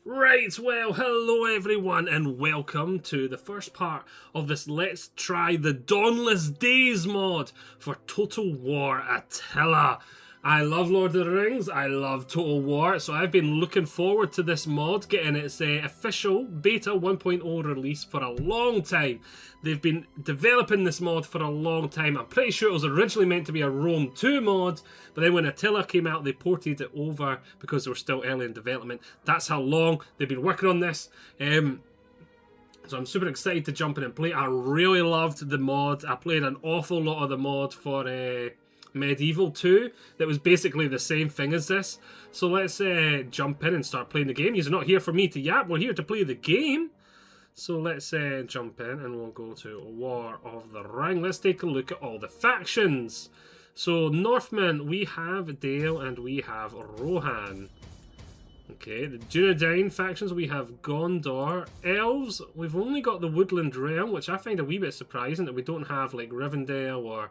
Right, well, hello everyone, and welcome to the first part of this Let's Try the Dawnless Days mod for Total War Attila. I love Lord of the Rings, I love Total War, so I've been looking forward to this mod getting its official beta 1.0 release for a long time. They've been developing this mod for a long time. I'm pretty sure it was originally meant to be a Rome 2 mod, but then when Attila came out, they ported it over because they were still early in development. That's how long they've been working on this. So I'm super excited to jump in and play. I really loved the mod. I played an awful lot of the mod for Medieval 2 that was basically the same thing as this. So let's jump in and start playing the game. You're not here for me to yap, we're here to play the game. So let's jump in and we'll go to War of the Ring. Let's take a look at all the factions. So Northmen, we have Dale and we have Rohan. Okay, the Dunedain factions, we have Gondor. Elves, we've only got the Woodland realm, which I find a wee bit surprising that we don't have like Rivendell or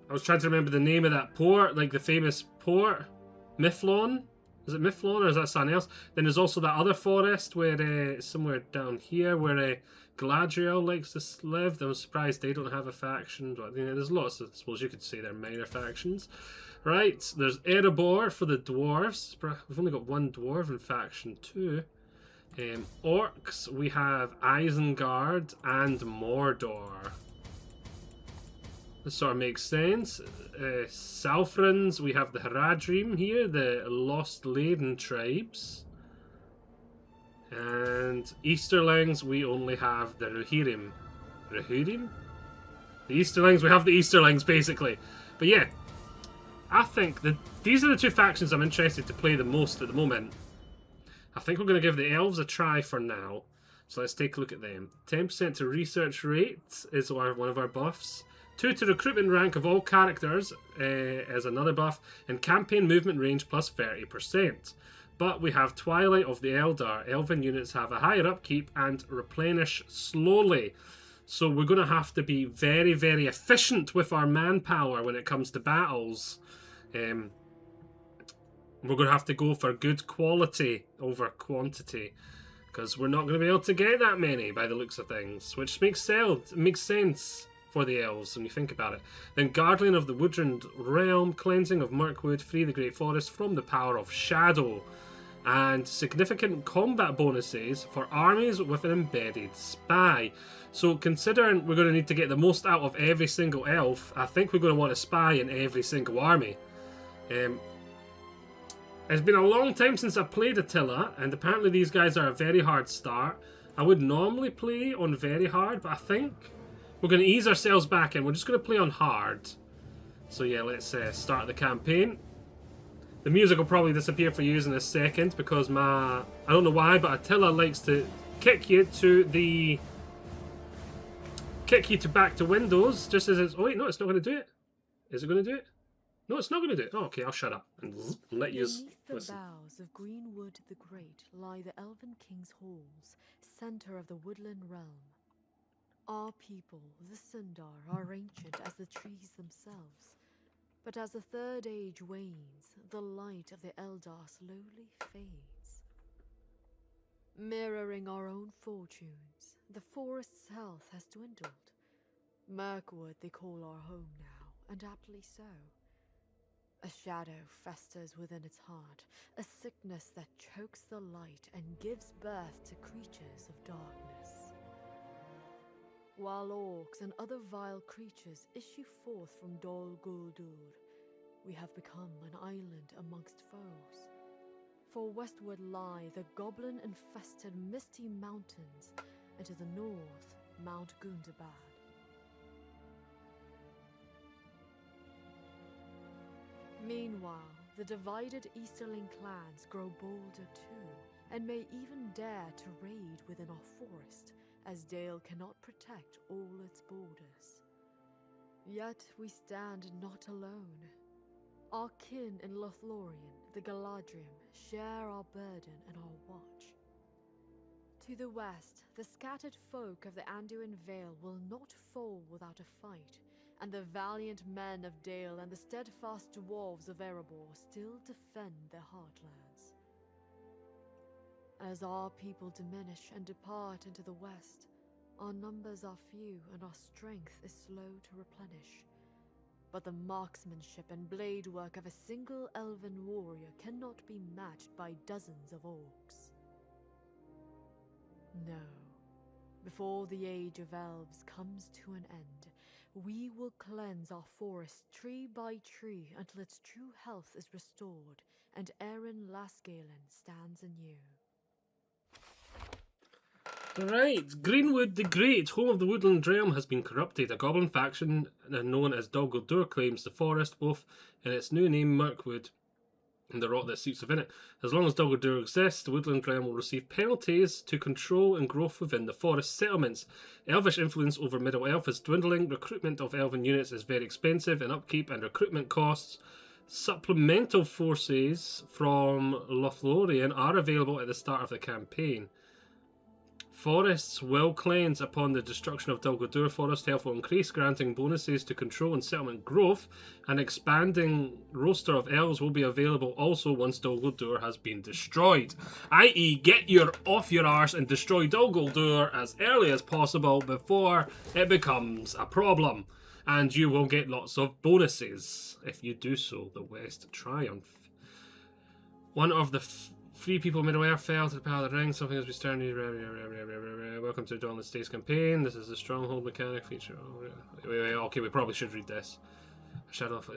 I was trying to remember the name of that port, like the famous port. Mifflon? Is it Mifflon or is that something else? Then there's also that other forest where, somewhere down here, where Galadriel likes to live. I'm surprised they don't have a faction. But you know, there's lots of, I suppose you could say they're minor factions. Right, there's Erebor for the dwarves. We've only got one dwarven faction too. Orcs, we have Isengard and Mordor. This sort of makes sense. Salfrans, we have the Haradrim here, the Lost Laden tribes. And Easterlings, we only have the Rohirrim. Rohirrim? The Easterlings, we have the Easterlings basically. But yeah, I think that these are the two factions I'm interested to play the most at the moment. I think we're going to give the Elves a try for now. So let's take a look at them. 10% to research rate is one of our buffs. 2 to recruitment rank of all characters as another buff, and campaign movement range plus 30%. But we have Twilight of the Eldar. Elven units have a higher upkeep and replenish slowly. So we're going to have to be very, very efficient with our manpower when it comes to battles. We're going to have to go for good quality over quantity, because we're not going to be able to get that many by the looks of things, which makes sense for the elves when you think about it. Then Guardian of the Woodland Realm, cleansing of Mirkwood, free the Great Forest from the power of shadow, and significant combat bonuses for armies with an embedded spy. So considering we're going to need to get the most out of every single elf, I think we're going to want a spy in every single army. It's been a long time since I played Attila, and apparently these guys are a very hard start. I would normally play on very hard, but I think we're going to ease ourselves back in. We're just going to play on hard. So yeah, let's start the campaign. The music will probably disappear for you in a second because I don't know why, but Attila likes to kick you back to Windows just as it's... Oh wait, no, it's not going to do it. Is it going to do it? No, it's not going to do it. Oh, okay, I'll shut up and let you listen. Beneath the boughs of Greenwood the Great lie the Elven King's halls, center of the Woodland realm. Our people, the Sundar, are ancient as the trees themselves. But as the Third Age wanes, the light of the Eldar slowly fades. Mirroring our own fortunes, the forest's health has dwindled. Mirkwood they call our home now, and aptly so. A shadow festers within its heart, a sickness that chokes the light and gives birth to creatures of darkness. While orcs and other vile creatures issue forth from Dol Guldur, we have become an island amongst foes. For westward lie the goblin-infested misty mountains, and to the north, Mount Gundabad. Meanwhile, the divided Easterling clans grow bolder too, and may even dare to raid within our forest, as Dale cannot protect all its borders. Yet we stand not alone. Our kin in Lothlorien, the Galadrim, share our burden and our watch. To the west, the scattered folk of the Anduin Vale will not fall without a fight, and the valiant men of Dale and the steadfast dwarves of Erebor still defend their heartlands. As our people diminish and depart into the west, our numbers are few and our strength is slow to replenish. But the marksmanship and blade work of a single elven warrior cannot be matched by dozens of orcs. No. Before the age of elves comes to an end, we will cleanse our forest tree by tree until its true health is restored, and Aaron Lasgalen stands anew. Right, Greenwood the Great, home of the Woodland realm, has been corrupted. A goblin faction known as Dol Guldur claims the forest, both in its new name Mirkwood and the rot that seeps within it. As long as Dol Guldur exists, the Woodland realm will receive penalties to control and growth within the forest settlements. Elvish influence over Middle Elf is dwindling. Recruitment of elven units is very expensive, and upkeep and recruitment costs. Supplemental forces from Lothlorien are available at the start of the campaign. Forests will cleanse upon the destruction of Dol Guldur. Forest health will increase, granting bonuses to control and settlement growth. An expanding roster of elves will be available also once Dol Guldur has been destroyed. I.e., get your off your arse and destroy Dol Guldur as early as possible before it becomes a problem. And you will get lots of bonuses if you do so. The West Triumph. One of the free people Middle-earth fell to the power of the ring. Something has been starting. Welcome to the Dawnless States campaign. This is the stronghold mechanic feature. Okay, we probably should read this. Shadow of...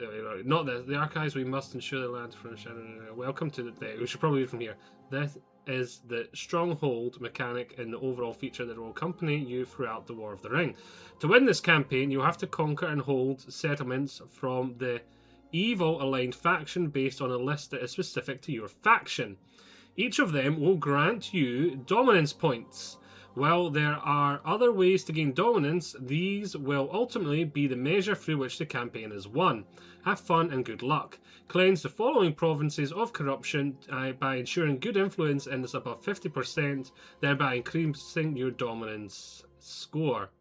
Not the archives. We must ensure the land from shadow. Welcome to the... We should probably read from here. This is the stronghold mechanic in the overall feature that will accompany you throughout the War of the Ring. To win this campaign, you'll have to conquer and hold settlements from the evil-aligned faction based on a list that is specific to your faction. Each of them will grant you dominance points. While there are other ways to gain dominance, these will ultimately be the measure through which the campaign is won. Have fun and good luck. Cleanse the following provinces of corruption by ensuring good influence in this above 50%, thereby increasing your dominance score.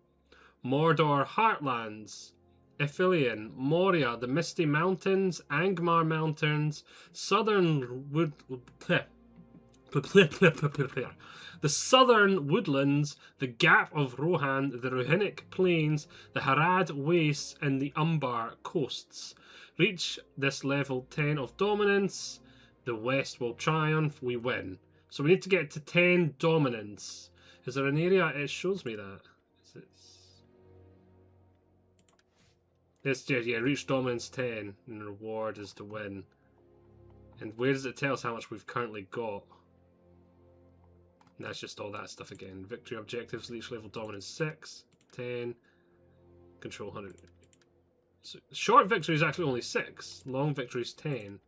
Mordor Heartlands, Ithilien, Moria, the Misty Mountains, Angmar Mountains, Southern the Southern Woodlands, the Gap of Rohan, the Rohinic Plains, the Harad Wastes, and the Umbar Coasts. Reach this level 10 of dominance. The West will triumph. We win. So we need to get to 10 dominance. Is there an area? It shows me that. Yeah, reach dominance 10, and the reward is to win. And where does it tell us how much we've currently got? And that's just all that stuff again. Victory objectives, reach level dominance 6, 10, control 100. So short victory is actually only 6, long victory is 10.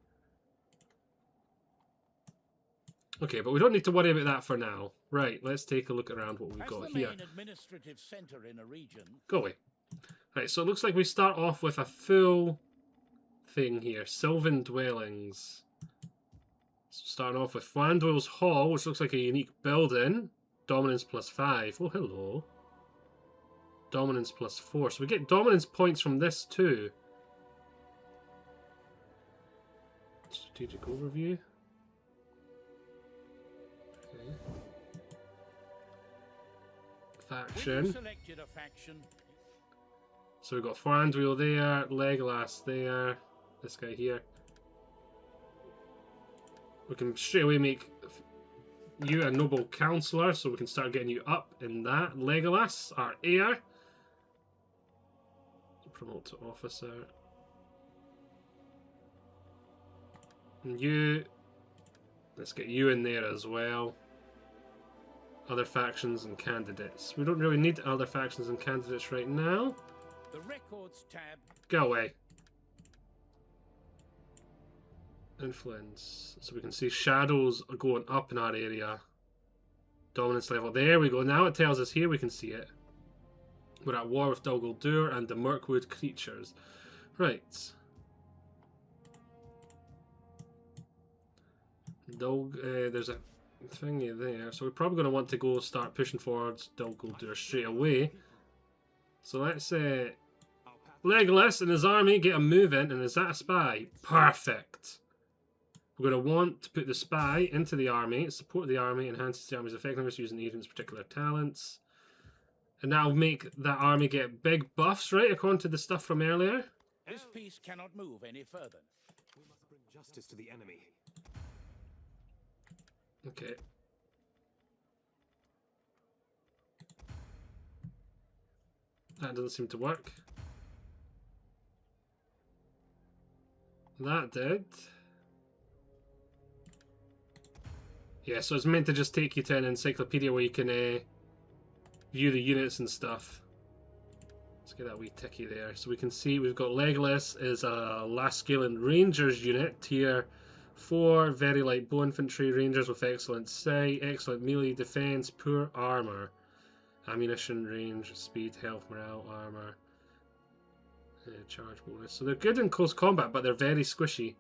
Okay, but we don't need to worry about that for now. Right, let's take a look around what we've got here. Administrative center in a region. Go away. Right, so it looks like we start off with a full thing here. Sylvan Dwellings. So starting off with Flandwell's Hall, which looks like a unique building. Dominance plus 5. Oh, hello. Dominance plus 4. So we get dominance points from this too. Strategic overview. Okay. Faction. Selected a faction. So we've got Thranduil there, Legolas there, this guy here. We can straight away make you a noble councillor, so we can start getting you up in that. Legolas, our heir. Promote to officer. And you, let's get you in there as well. Other factions and candidates. We don't really need other factions and candidates right now. The records tab. Go away. Influence. So we can see shadows are going up in our area. Dominance level. There we go. Now it tells us here we can see it. We're at war with Dol Guldur and the Mirkwood creatures. Right. There's a thingy there. So we're probably going to want to go start pushing towards Dol Guldur straight away. So let's Legolas and his army get a move in, and is that a spy? Perfect. We're going to want to put the spy into the army, support the army, enhances the army's effectiveness using Eden's particular talents. And that'll make that army get big buffs, right, according to the stuff from earlier? This piece cannot move any further. We must bring justice to the enemy. Okay. That doesn't seem to work. That did. Yeah, so it's meant to just take you to an encyclopedia where you can view the units and stuff. Let's get that wee ticky there. So we can see we've got Legolas is a Lascalian Rangers unit, tier 4, very light bow infantry, Rangers with excellent sight, excellent melee defense, poor armor, ammunition, range, speed, health, morale, armor, charge bonus. So they're good in close combat, but they're very squishy.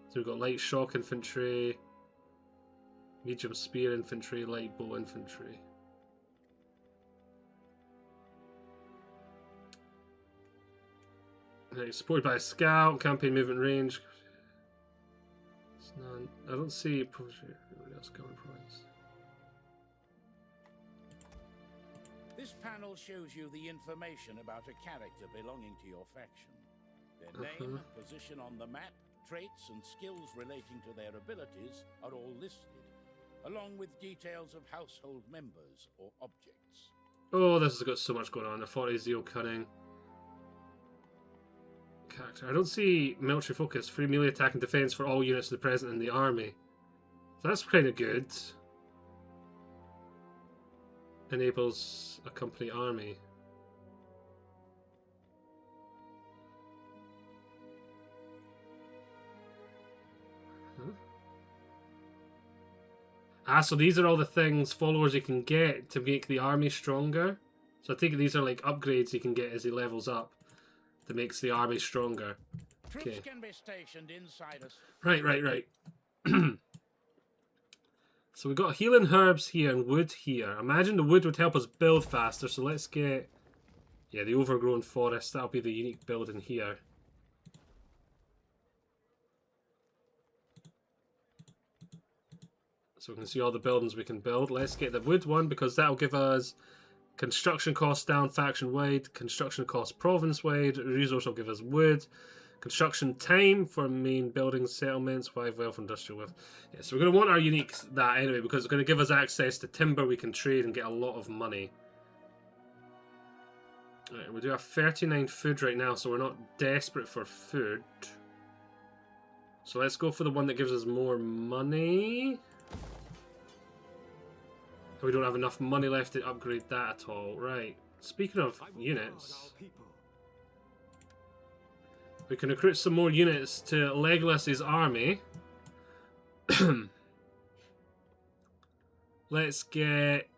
So we've got light shock infantry, medium spear infantry, light bow infantry. Right, supported by a scout, campaign movement range. It's none. I don't see everybody else going price. This panel shows you the information about a character belonging to your faction. Their name, position on the map, traits and skills relating to their abilities are all listed, along with details of household members or objects. Oh, this has got so much going on. The 40 Zeal Cunning. Character. I don't see military focus. Free melee attack and defense for all units of the present in the army. So that's kind of good. Enables a company army. Huh? Ah, so these are all the things, followers you can get to make the army stronger. So I think these are like upgrades you can get as he levels up. That makes the army stronger. Troops Okay. can be stationed inside us. Right. So we've got healing herbs here and wood here. Imagine the wood would help us build faster, so let's get... Yeah, the overgrown forest. That'll be the unique build in here. So we can see all the buildings we can build. Let's get the wood one because that'll give us... Construction costs down faction-wide, construction costs province-wide, resource will give us wood, construction time for main building settlements, 5 wealth, industrial wealth. Yeah, so we're going to want our uniques that anyway, because it's going to give us access to timber we can trade and get a lot of money. Right, we do have 39 food right now, so we're not desperate for food. So let's go for the one that gives us more money. We don't have enough money left to upgrade that at all. Right. Speaking of units, we can recruit some more units to Legolas's army. Let's get...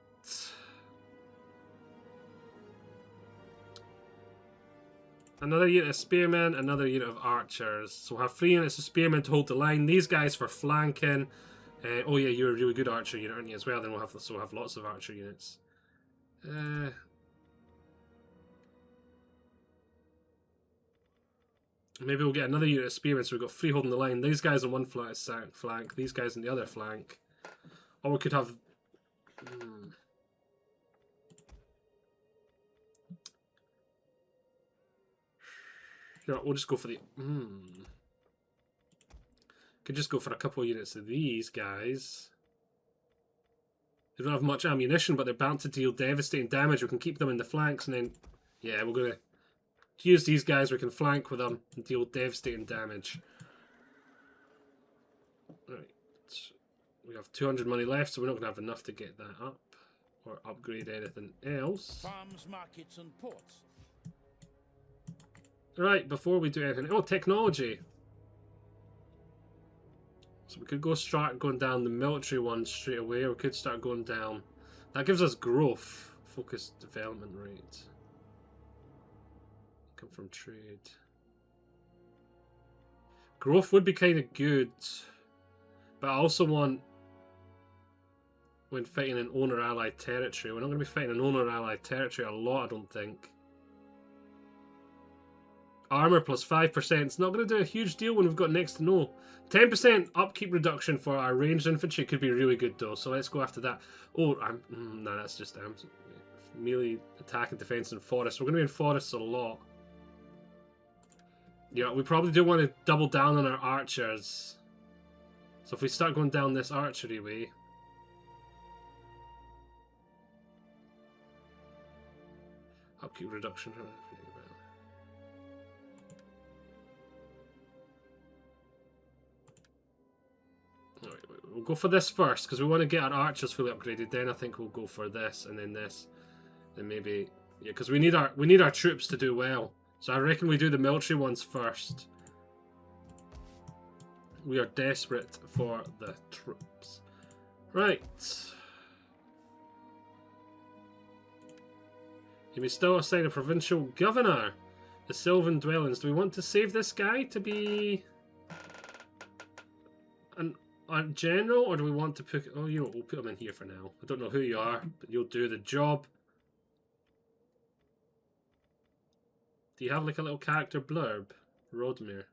Another unit of spearmen, another unit of archers. So we'll have 3 units of spearmen to hold the line. These guys for flanking. Oh yeah, you're a really good archer unit, aren't you, as well? Then we'll have lots of archer units. Maybe we'll get another unit of spearmen, so we've got 3 holding the line. These guys on one flank, these guys on the other flank. Or we could have... No, we'll just go for the... Could just go for a couple of units of these guys. They don't have much ammunition, but they're bound to deal devastating damage. We can keep them in the flanks, and then... Yeah, we're going to use these guys. We can flank with them and deal devastating damage. Right. We have 200 money left, so we're not going to have enough to get that up. Or upgrade anything else. Farms, markets and ports. Right, before we do anything... Oh, technology! So we could start going down the military one straight away, or we could start going down... That gives us growth. Focused development rate. Come from trade. Growth would be kind of good. But I also want... When fighting an owner-allied territory. We're not going to be fighting an owner-allied territory a lot, I don't think. armor plus 5%. It's not going to do a huge deal when we've got next to no. 10% upkeep reduction for our ranged infantry could be really good though. So let's go after that. Oh, no, that's just melee attack and defense in forest. We're going to be in forests a lot. Yeah, we probably do want to double down on our archers. So if we start going down this archery way. Upkeep reduction. Alright, we'll go for this first because we want to get our archers fully upgraded. Then I think we'll go for this and then this. Then maybe, yeah, because we need our troops to do well. So I reckon we do the military ones first. We are desperate for the troops. Right. You may still assign a provincial governor. The Sylvan Dwellings. Do we want to save this guy to be a general, or do we want to put? Oh, you know, we'll put him in here for now. I don't know who you are, but you'll do the job. Do you have like a little character blurb, Rodmere?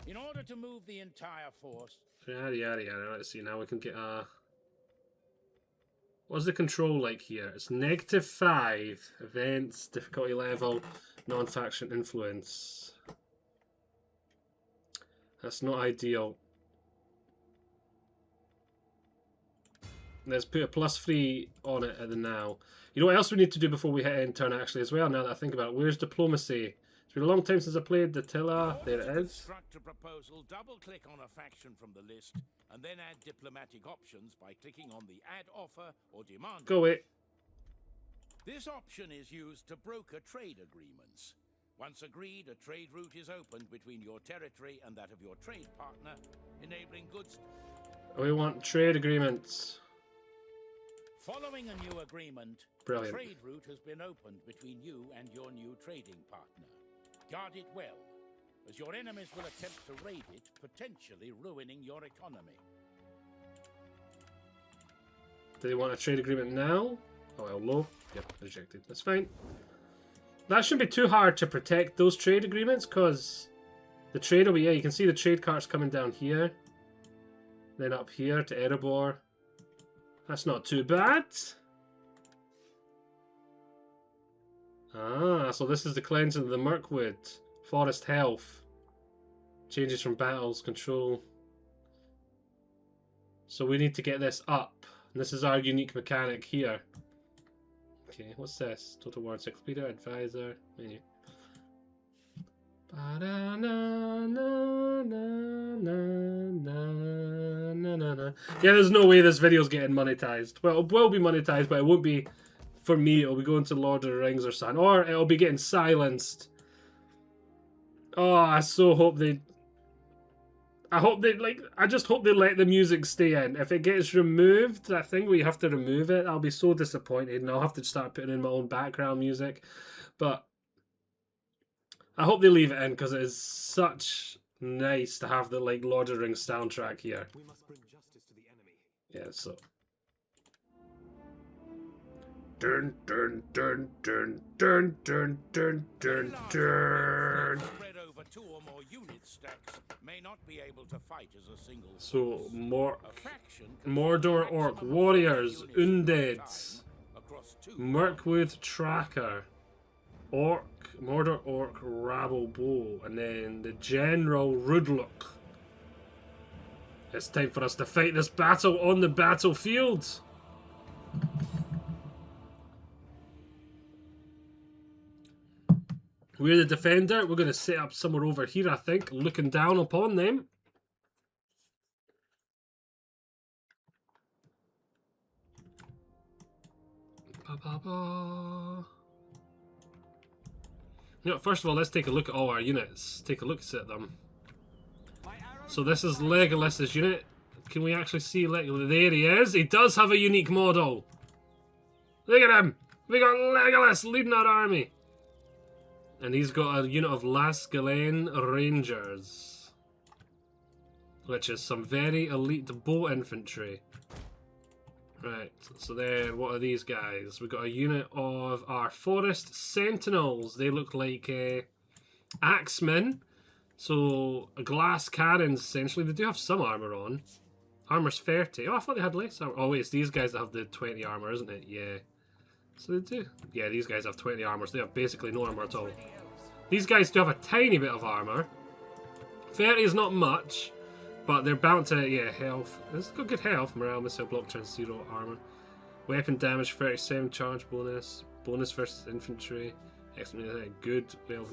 In order to move the entire force. Yada yada yada. Let's see. Now we can get a. What's the control like here? It's -5. Events, difficulty level, non-faction influence. That's not ideal. Let's put a +3 on it at the now. You know what else we need to do before we hit end turn actually as well, now that I think about it? Where's diplomacy? It's been a long time since I played the Tilla. There it is. Construct a proposal, double-click on a faction from the list, and then add diplomatic options by clicking on the Add Offer or Demand. Go away. This option is used to broker trade agreements. Once agreed, a trade route is opened between your territory and that of your trade partner, enabling goods. We want trade agreements. Following a new agreement, Brilliant. a trade route has been opened between you and your new trading partner. Guard it well, as your enemies will attempt to raid it, potentially ruining your economy. Do they want a trade agreement now? Oh, well, low. Yep, rejected. That's fine. That shouldn't be too hard to protect those trade agreements, because the trade will be, yeah, you can see the trade carts coming down here. Then up here to Erebor. That's not too bad. Ah, so this is the cleansing of the Mirkwood. Forest health. Changes from battles, control. So we need to get this up. And this is our unique mechanic here. Okay, what's this? Total War Encyclopedia, Advisor, menu. Yeah, there's no way this video's getting monetized. Well, it will be monetized, but it won't be for me. It'll be going to Lord of the Rings or something. Or it'll be getting silenced. Oh, I so hope they... I just hope they let the music stay in. If it gets removed, that thing where you have to remove it, I'll be so disappointed and I'll have to start putting in my own background music. But I hope they leave it in because it is such nice to have the like Lord of the Rings soundtrack here. We must bring justice to the enemy. Yeah, so. Dun dun dun dun dun dun dun dun dun. Spread over 2 or more unit stacks may not be able to fight as a single So force. Mordor Orc Warriors, Undeads, Mirkwood Tracker, Mordor Orc Rabble Bow, and then the General Rudlook. It's time for us to fight this battle on the battlefield. We're the defender. We're going to set up somewhere over here, I think, looking down upon them. You know, first of all, let's take a look at all our units. Take a look at them. So this is Legolas's unit. Can we actually see Legolas? There he is. He does have a unique model. Look at him. We got Legolas leading our army. And he's got a unit of Lasgalen Rangers, which is some very elite bow infantry. Right, so then what are these guys? We've got a unit of our Forest Sentinels. They look like axemen. So, glass cannons, essentially. They do have some armour on. Armour's 30. Oh, I thought they had less armour. Oh, wait, it's these guys that have the 20 armour, isn't it? Yeah. So they do. Yeah, these guys have 20 armour, so they have basically no armour at all. These guys do have a tiny bit of armour. 30 is not much, but they're bound to, yeah, health. It's got good health. Morale, missile, block chance, 0 armour. Weapon damage, 37 charge bonus. Bonus versus infantry. Excellent, good. Well,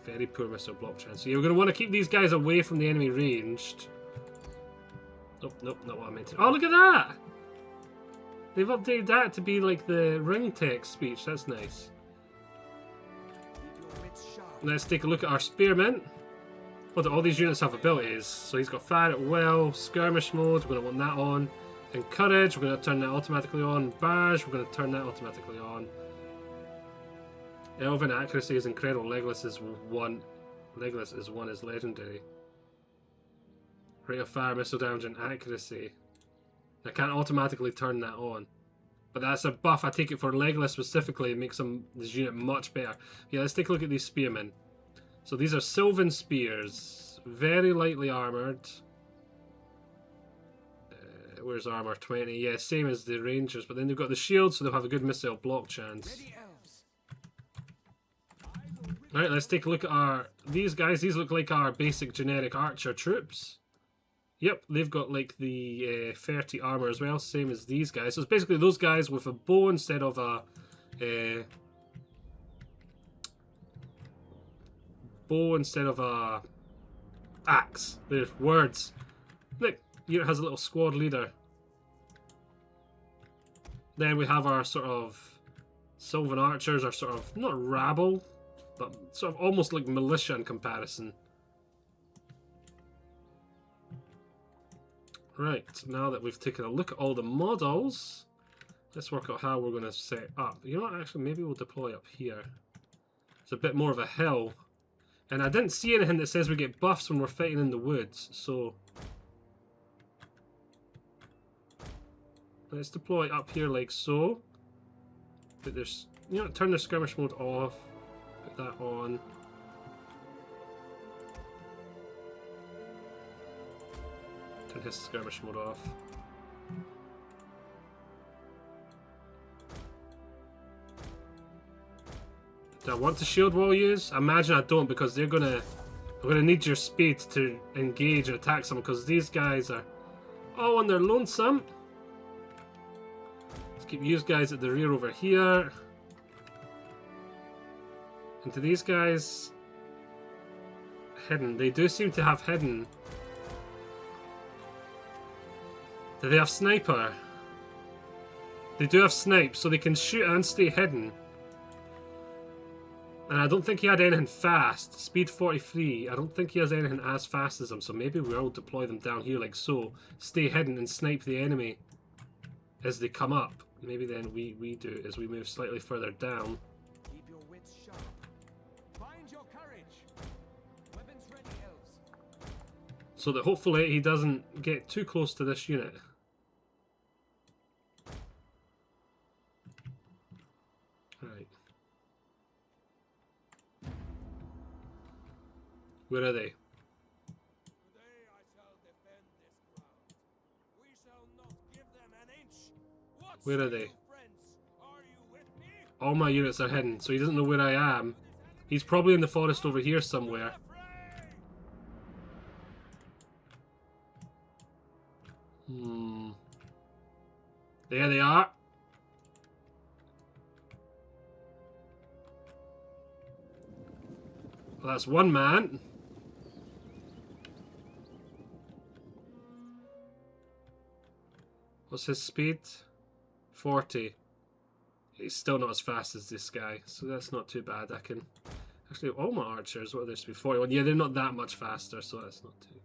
very poor missile block chance. So yeah, we're going to want to keep these guys away from the enemy ranged. Nope, nope, not what I meant to. Oh, look at that! They've updated that to be like the ring text speech. That's nice. Let's take a look at our spearmen. Well, all these units have abilities. So he's got fire at will, skirmish mode, we're going to want that on. Encourage, we're going to turn that automatically on. Barrage, we're going to turn that automatically on. Elven accuracy is incredible. Legolas is 1. Legolas is 1 is legendary. Rate of fire, missile damage, and accuracy. I can't automatically turn that on. But that's a buff. I take it for Legolas specifically. It makes this unit much better. Yeah, let's take a look at these spearmen. So these are Sylvan Spears. Very lightly armoured. Where's armour? 20. Yeah, same as the Rangers. But then they've got the shield, so they'll have a good missile block chance. Alright, let's take a look at these guys. These look like our basic generic archer troops. Yep, they've got like the 30 armor as well, same as these guys. So it's basically those guys with a bow instead of a axe. There's words. Look, here it has a little squad leader. Then we have our sort of Sylvan archers, our sort of not rabble, but sort of almost like militia in comparison. Right, now that we've taken a look at all the models, let's work out how we're going to set up. You know what, actually, maybe we'll deploy up here. It's a bit more of a hill. And I didn't see anything that says we get buffs when we're fighting in the woods, so... let's deploy up here like so. But there's, you know, turn the skirmish mode off. Put that on. Turn his skirmish mode off. Do I want to shield wall use? I imagine I don't, because I'm gonna need your speed to engage and attack someone, because these guys are all on their lonesome. Let's keep you guys at the rear over here. And to these guys hidden. They do seem to have hidden. Do they have sniper? They do have snipe, so they can shoot and stay hidden. And I don't think he had anything fast. Speed 43. I don't think he has anything as fast as them, so maybe we'll deploy them down here like so. Stay hidden and snipe the enemy as they come up. Maybe then we do it as we move slightly further down. Keep your wits sharp. Find your courage. Weapons ready, elves. So that hopefully he doesn't get too close to this unit. Right. Where are they? Today I shall defend this ground. We shall not give them an inch. What Where are say they? you, friends? Are you with me? All my units are hidden, so he doesn't know where I am. He's probably in the forest over here somewhere. There they are. Well, that's one man. What's his speed? 40. He's still not as fast as this guy, so that's not too bad. I can... Actually, all my archers, what are their speed? 41. Yeah, they're not that much faster, so that's not too...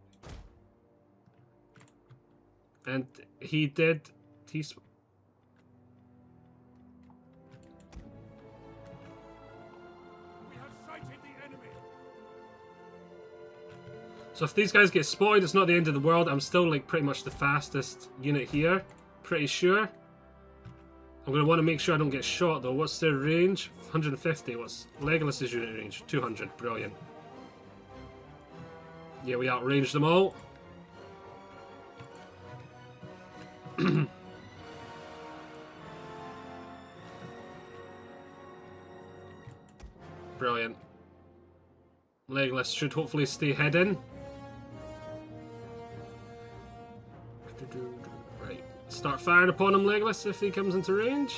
And he did... We have sighted the enemy. So if these guys get spotted, it's not the end of the world. I'm still like pretty much the fastest unit here. Pretty sure. I'm going to want to make sure I don't get shot though. What's their range? 150. What's Legolas's unit range? 200. Brilliant. Yeah, we outranged them all. Brilliant. Legolas should hopefully stay hidden. Right. Start firing upon him, Legolas, if he comes into range.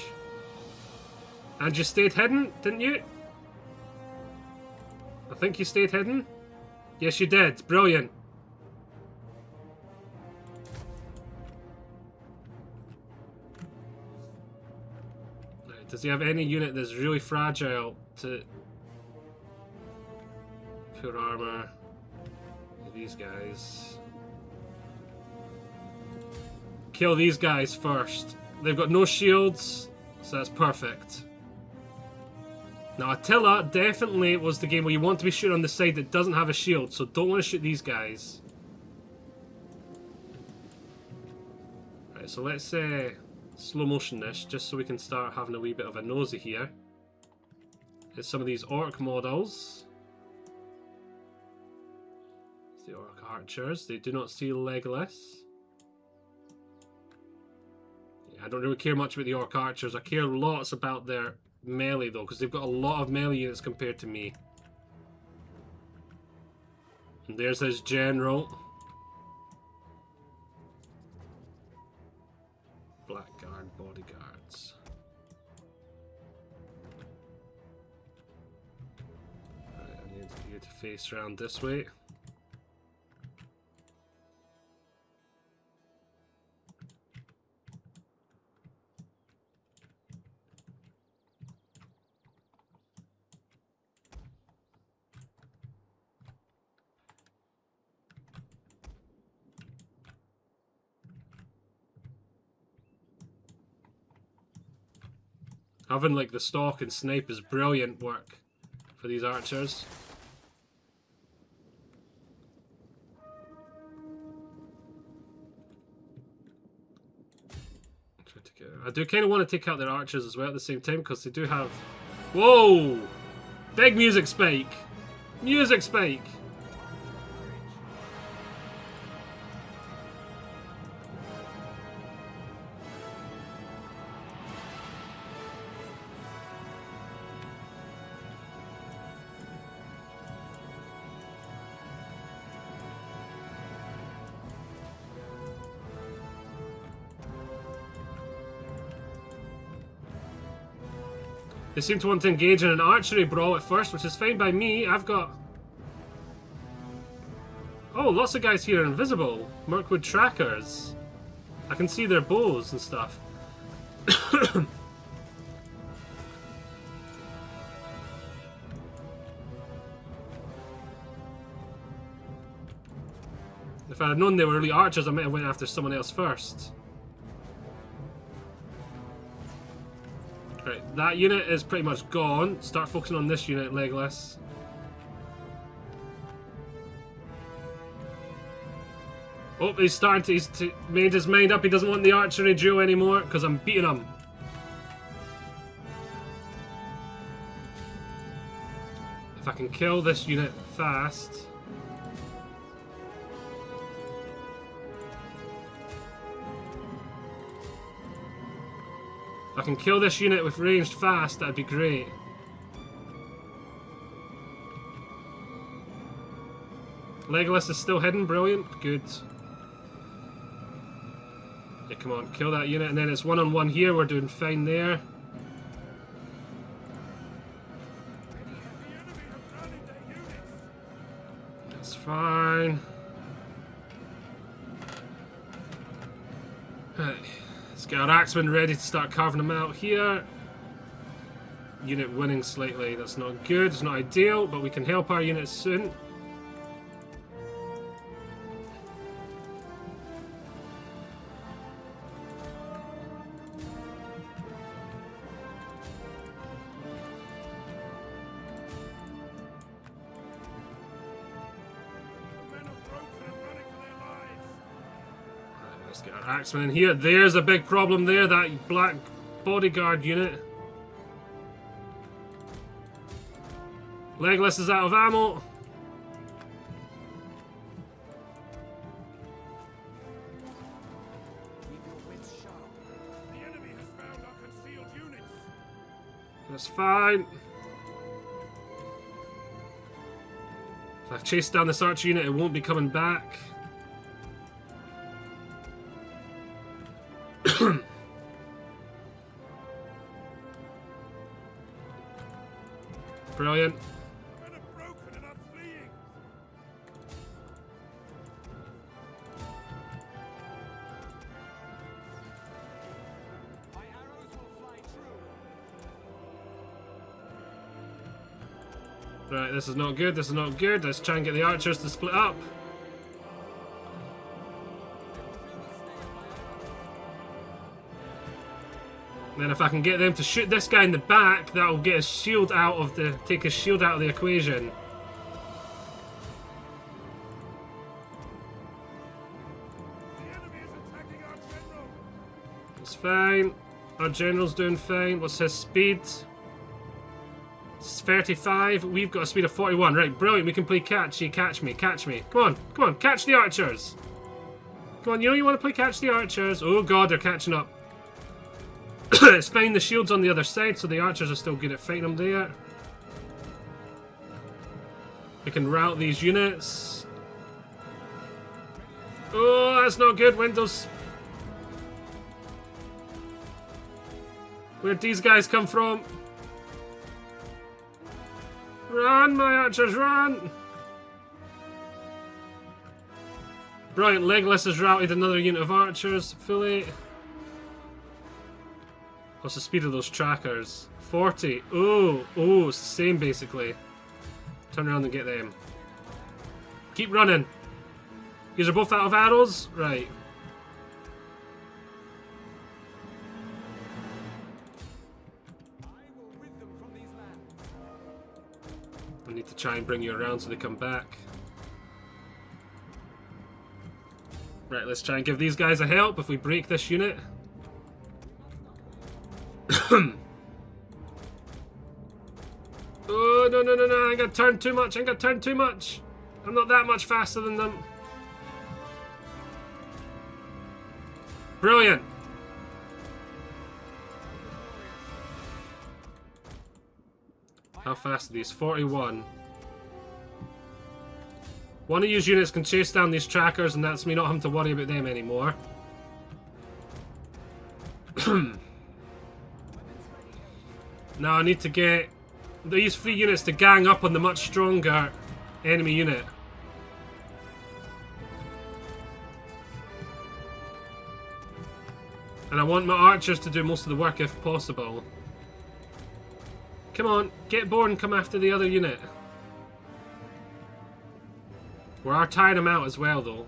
And you stayed hidden, didn't you? I think you stayed hidden. Yes, you did. Brilliant. Right, does he have any unit that's really fragile to... Pure armor. These guys. Kill these guys first. They've got no shields, so that's perfect. Now, Attila definitely was the game where you want to be shooting on the side that doesn't have a shield, so don't want to shoot these guys. Right, so let's slow motion this, just so we can start having a wee bit of a nosy here. Here's some of these orc models. It's the orc archers. They do not see Legolas. Yeah, I don't really care much about the orc archers. I care lots about their melee though, because they've got a lot of melee units compared to me. And there's his general. Blackguard bodyguards. Right, I need you to face around this way. Having like the stalk and snipe is brilliant work for these archers. I do kind of want to take out their archers as well at the same time because they do have... Whoa! Big music spike! Music spike! They seem to want to engage in an archery brawl at first, which is fine by me. I've got... Oh, lots of guys here are invisible. Mirkwood trackers. I can see their bows and stuff. If I had known they were really archers, I might have went after someone else first. Right, that unit is pretty much gone. Start focusing on this unit, Legolas. Oh, he's starting to... He's made his mind up. He doesn't want the archery duo anymore because I'm beating him. If I can kill this unit fast... If I can kill this unit with ranged fast, that'd be great. Legolas is still hidden, brilliant, good. Yeah, come on, kill that unit, and then it's one-on-one here, we're doing fine there. That's fine. Right. Let's get our axemen ready to start carving them out here. Unit winning slightly, that's not good, it's not ideal, but we can help our units soon. Let's get our axemen in here. There's a big problem there. That black bodyguard unit. Legolas is out of ammo. Keep your wits sharp. The enemy has found our concealed units. That's fine. If I chase down this archer unit, it won't be coming back. Brilliant. The men are broken and are fleeing. My arrows will fly true. Right, this is not good, this is not good. Let's try and get the archers to split up. And then if I can get them to shoot this guy in the back, that'll get his shield out of the... take his shield out of the equation. The enemy is attacking our general. It's fine. Our general's doing fine. What's his speed? It's 35. We've got a speed of 41. Right, brilliant. We can play catch. You catch me, catch me. Come on, come on, catch the archers. Come on, you know you want to play catch the archers. Oh god, they're catching up. It's fine, the shield's on the other side, so the archers are still good at fighting them there. We can rout these units. Oh, that's not good. Windows. Where'd these guys come from? Run, my archers, run! Brilliant, Legolas has routed another unit of archers fully. What's the speed of those trackers? 40. Oh, it's the same basically. Turn around and get them. Keep running. These are both out of arrows? Right. I will rid them from these lands. We need to try and bring you around so they come back. Right, let's try and give these guys a help if we break this unit. Oh, no, I got turned too much, I'm not that much faster than them. Brilliant. How fast are these? 41. One of these units can chase down these trackers, and that's me not having to worry about them anymore. Now I need to get these 3 units to gang up on the much stronger enemy unit. And I want my archers to do most of the work if possible. Come on, get aboard and come after the other unit. We are tiring them out as well though.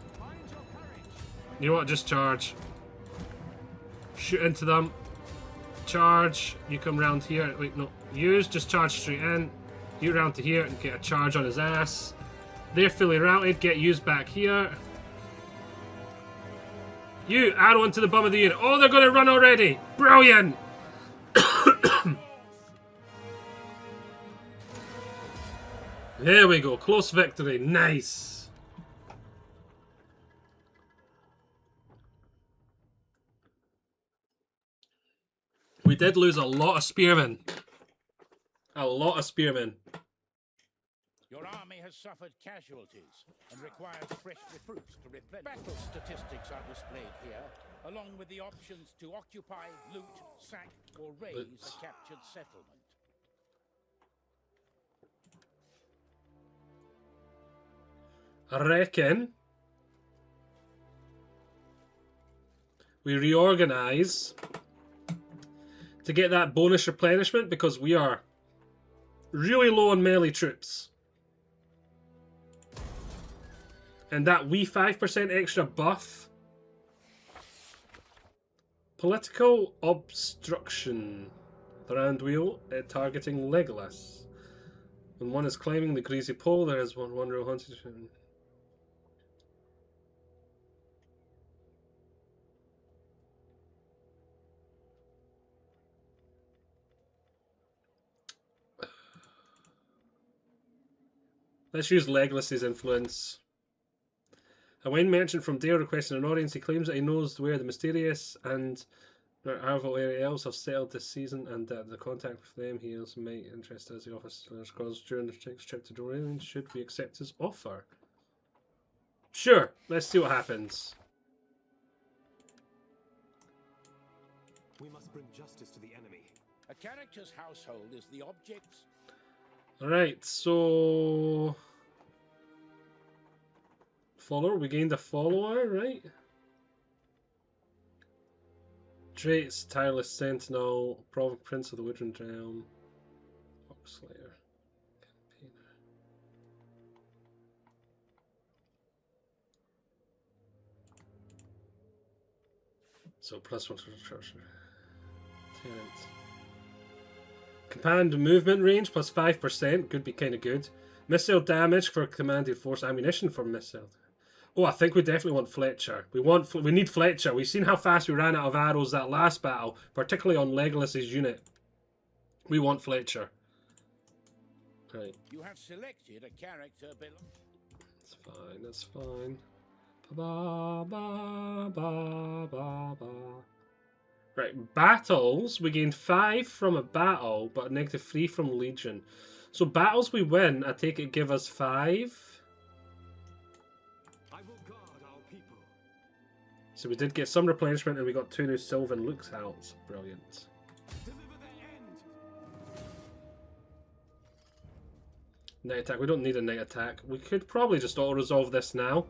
You know what, just charge. Shoot into them. Charge. You come round here. Wait, no. Use. Just charge straight in. You round to here and get a charge on his ass. They're fully routed. Get used back here. You arrow into the bum of the unit. Oh, they're going to run already. Brilliant. There we go. Close victory. Nice. We did lose a lot of spearmen. A lot of spearmen. Your army has suffered casualties and requires fresh recruits to replenish. Battle statistics are displayed here, along with the options to occupy, loot, sack, or raise a captured settlement. I reckon we reorganize to get that bonus replenishment because we are really low on melee troops. And that wee 5% extra buff. Political obstruction. The round wheel targeting Legolas. When one is climbing the greasy pole, there is one row hunted. Let's use Legolas's influence. A wine merchant from Dale requesting an audience. He claims that he knows where the mysterious and Arval area elves have settled this season, and that the contact with them he also might interest as the officer's cause during the trip to Dorian. Should we accept his offer? Sure, let's see what happens. We must bring justice to the enemy. A character's household is the objects. Alright, so... Follower, we gained a follower, right? Traits, Tireless Sentinel, Prince of the Woodland Realm, Foxslayer, Campaigner. So plus one to the church. Tenant. Command movement range plus 5%, could be kind of good. Missile damage for commanded force, ammunition for missile. Oh, I think we definitely want Fletcher. We need Fletcher. We've seen how fast we ran out of arrows that last battle, particularly on Legolas's unit. We want Fletcher. Right. You have selected a character That's fine, that's fine. Ba ba ba ba ba. Right, battles. We gained 5 from a battle, but -3 from Legion. So battles we win, I take it give us 5. So we did get some replenishment and we got 2 new Sylvan Lookouts. Brilliant. Night attack. We don't need a night attack. We could probably just auto-resolve this now.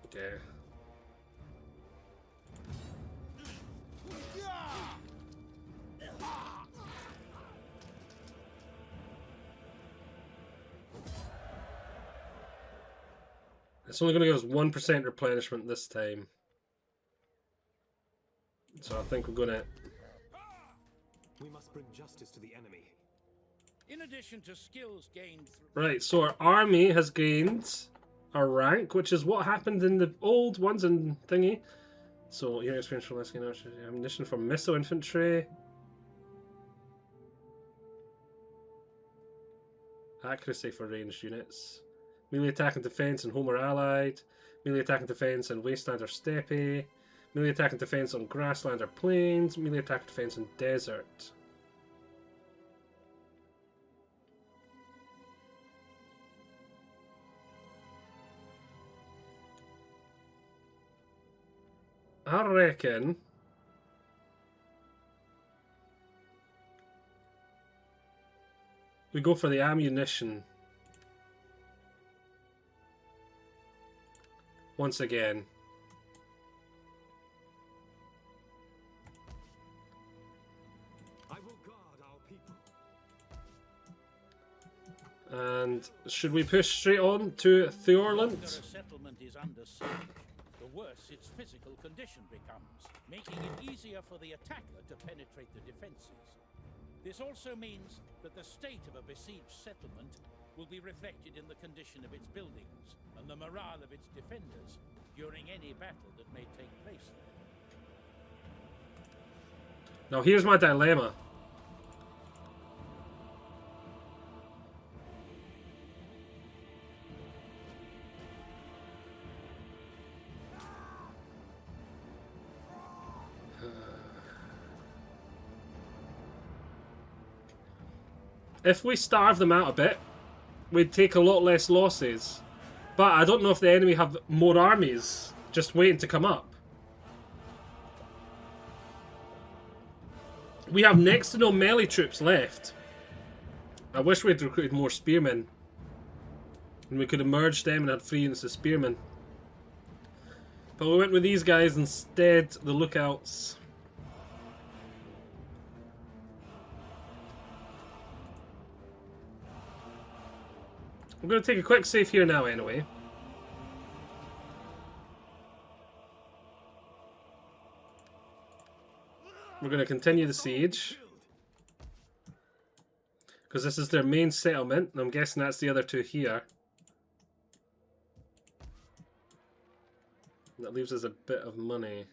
Okay. It's only going to give us 1% replenishment this time. So I think we're going to... We must bring justice to the enemy. In addition to skills gained through... Right, so our army has gained a rank, which is what happened in the old ones in thingy. So, your experience from less ammunition from missile infantry. Accuracy for ranged units. Melee attack and defense and Homer Allied. Melee attack and defense and Wasteland or Steppe. Melee attack and defense on Grassland or Plains. Melee attack and defense in Desert. I reckon we go for the ammunition. Once again. I will guard our people. And should we push straight on to Theorland? The settlement is under siege, the worse its physical condition becomes, making it easier for the attacker to penetrate the defenses. This also means that the state of a besieged settlement will be reflected in the condition of its buildings and the morale of its defenders during any battle that may take place there. Now here's my dilemma. If we starve them out a bit, we'd take a lot less losses. But I don't know if the enemy have more armies just waiting to come up. We have next to no melee troops left. I wish we'd recruited more spearmen. And we could have merged them and had 3 units of spearmen. But we went with these guys instead, the lookouts. I'm going to take a quick save here now anyway. We're going to continue the siege. Because this is their main settlement, and I'm guessing that's the other 2 here. That leaves us a bit of money.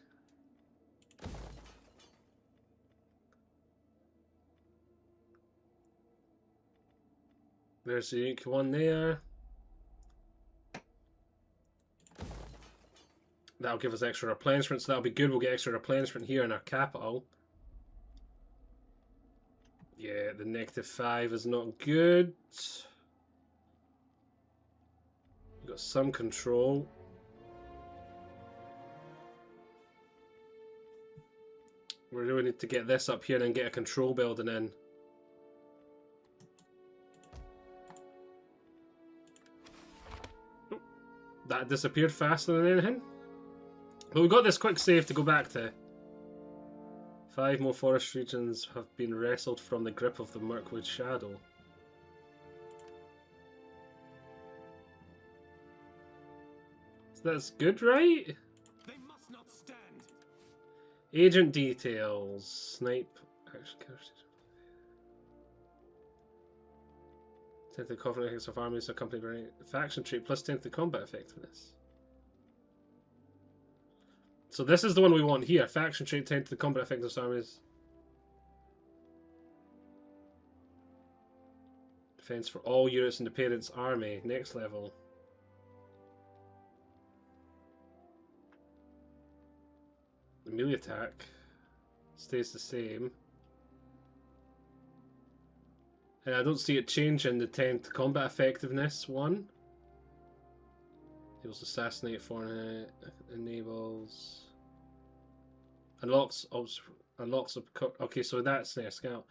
There's the unique one there. That'll give us extra replenishment, so that'll be good. We'll get extra replenishment here in our capital. Yeah, the -5 is not good. We've got some control. We really need to get this up here and then get a control building in. That disappeared faster than anything. But we've got this quick save to go back to. 5 more forest regions have been wrestled from the grip of the Mirkwood Shadow. So that's good, right? They must not stand. Agent details. Snipe. Action characters. Tenth the Covenant of armies accompanied by faction trait plus 10th the combat effectiveness. So this is the one we want here. Faction trait 10th the combat effectiveness armies. Defense for all units in the parent's army. Next level. The melee attack stays the same. And I don't see it changing the 10th combat effectiveness one. Enables assassinate for enables unlocks okay, so that's a scout.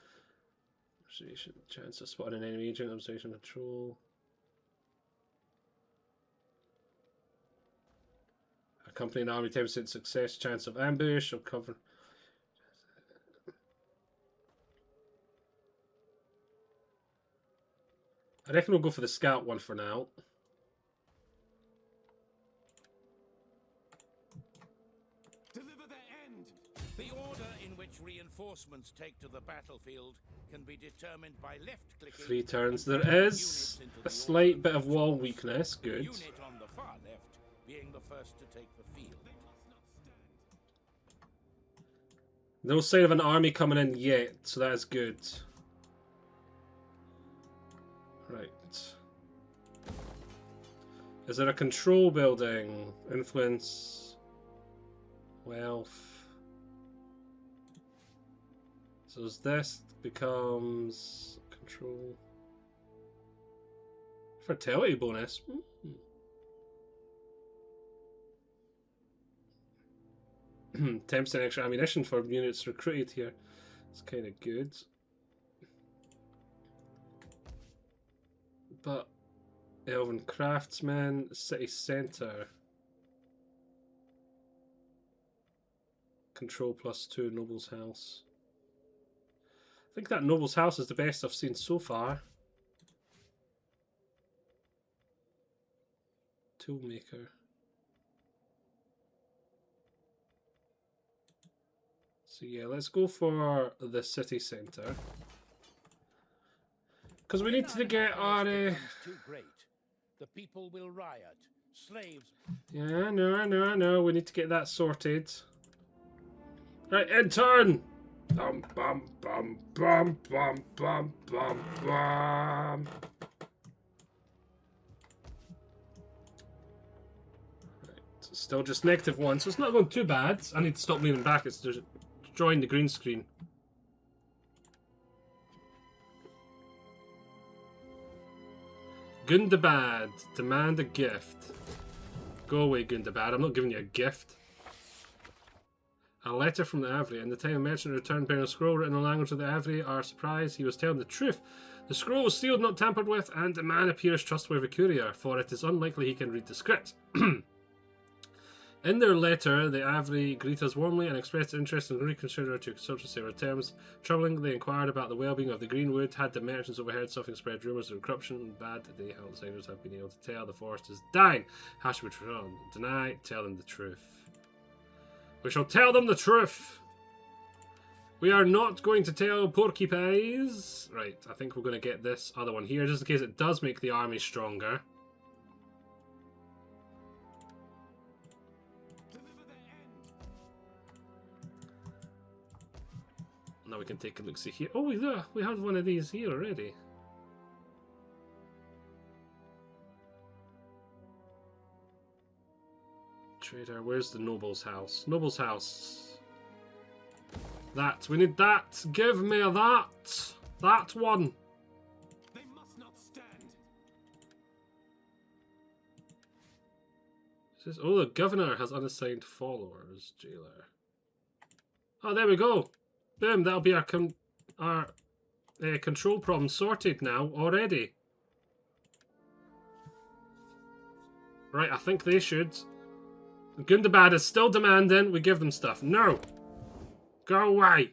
Observation chance of spotting an enemy agent, observation control. Accompany an army 10% success chance of ambush or cover. I reckon we'll go for the scout one for now. Deliver their end. The order in which reinforcements take to the battlefield can be determined by left-clicking. 3 turns. and There putting is units into a the slight order. bit of wall weakness. The Good. unit on the far left being the first to take the field. They must not stand. No sign of an army coming in yet, so that is good. Right. Is there a control building? Influence. Wealth. So as this becomes control. Fertility bonus. 10% extra ammunition for units recruited here. It's kind of good. But Elven Craftsman, City Centre. Control +2, Noble's House. I think that Noble's House is the best I've seen so far. Toolmaker. So yeah, let's go for the city centre. Because we need to get our... Too great. The people will riot. Slaves. Yeah, I know. We need to get that sorted. Right, end turn! Bum, bum, bum, bum, bum, bum, bum, bum. Right, still just -1, so it's not going too bad. I need to stop leaning back. It's just drawing the green screen. Gundabad, demand a gift. Go away, Gundabad. I'm not giving you a gift. A letter from the Avri. In the time a merchant returned bearing a scroll written in the language of the Avri, our surprise, he was telling the truth. The scroll was sealed, not tampered with, and the man appears trustworthy courier, for it is unlikely he can read the script. In their letter, the Avri greet us warmly and expressed interest in reconsider to consult us several terms. Troubling, they inquired about the well-being of the Greenwood. Had the merchants overheard something spread rumours of corruption? Bad that the outsiders have been able to tell. The forest is dying. Hash would deny, tell them the truth. We shall tell them the truth. We are not going to tell porcupines. Right, I think we're going to get this other one here, just in case it does make the army stronger. Now we can take a look. See here. Oh, we have one of these here already. Trader, where's the noble's house? Noble's house. That, we need that. Give me that. That one. They must not stand. It says, oh, the governor has unassigned followers, jailer. Oh, there we go. Boom, that'll be our control problem sorted now already. Right, I think they should. Gundabad is still demanding we give them stuff. No! Go away!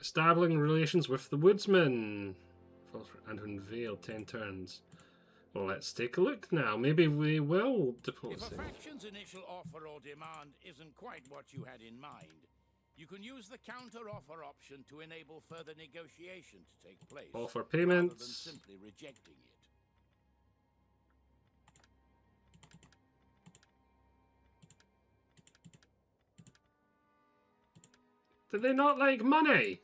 Establishing relations with the woodsman. And unveil 10 turns. Well, let's take a look now. Maybe we will depose If a him. faction's initial offer or demand isn't quite what you had in mind, you can use the counter-offer option to enable further negotiation to take place. Offer rather than payments. simply rejecting it. Do they not like money?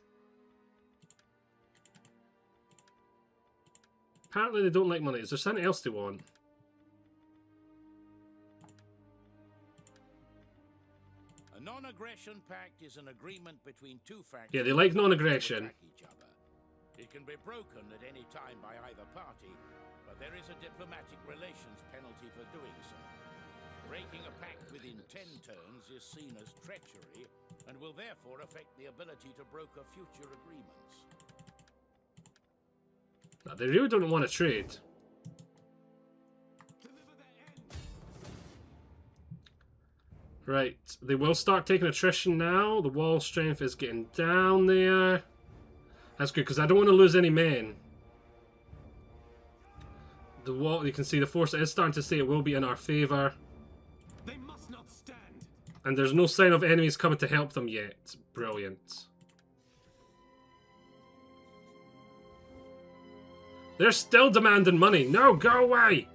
Apparently they don't like money. Is there something else they want? A non-aggression pact is an agreement between two factions. Yeah, they like that non-aggression. attack each other. It can be broken at any time by either party, but there is a diplomatic relations penalty for doing so. Breaking a pact within 10 turns is seen as treachery and will therefore affect the ability to broker future agreements. No, they really don't want to trade. Right, they will start taking attrition now. The wall strength is getting down there. That's good, because I don't want to lose any men. The wall, you can see the force is starting to say it will be in our favour. They must not stand. And there's no sign of enemies coming to help them yet. Brilliant. They're still demanding money. No, go away!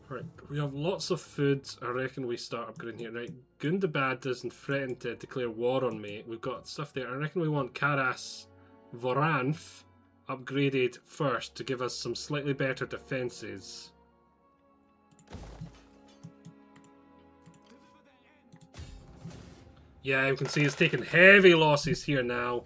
Right, we have lots of food. I reckon we start upgrading here. Right, Gundabad doesn't threaten to declare war on me. We've got stuff there. I reckon we want Karas Voranth upgraded first to give us some slightly better defences. Yeah, you can see it's taking heavy losses here now.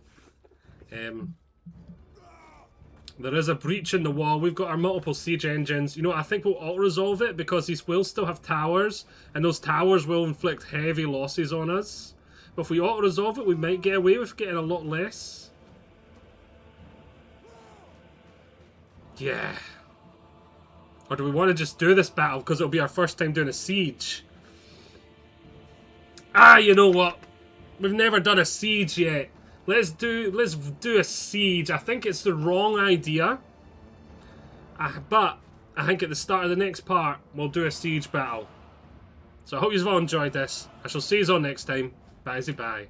There is a breach in the wall. We've got our multiple siege engines. You know, I think we'll auto-resolve it because these will still have towers, and those towers will inflict heavy losses on us. But if we auto-resolve it, we might get away with getting a lot less. Yeah. Or do we want to just do this battle because it'll be our first time doing a siege? Ah, you know what? We've never done a siege yet. Let's do a siege. I think it's the wrong idea. But I think at the start of the next part, we'll do a siege battle. So I hope you've all enjoyed this. I shall see you all next time. Bye-bye. Bye.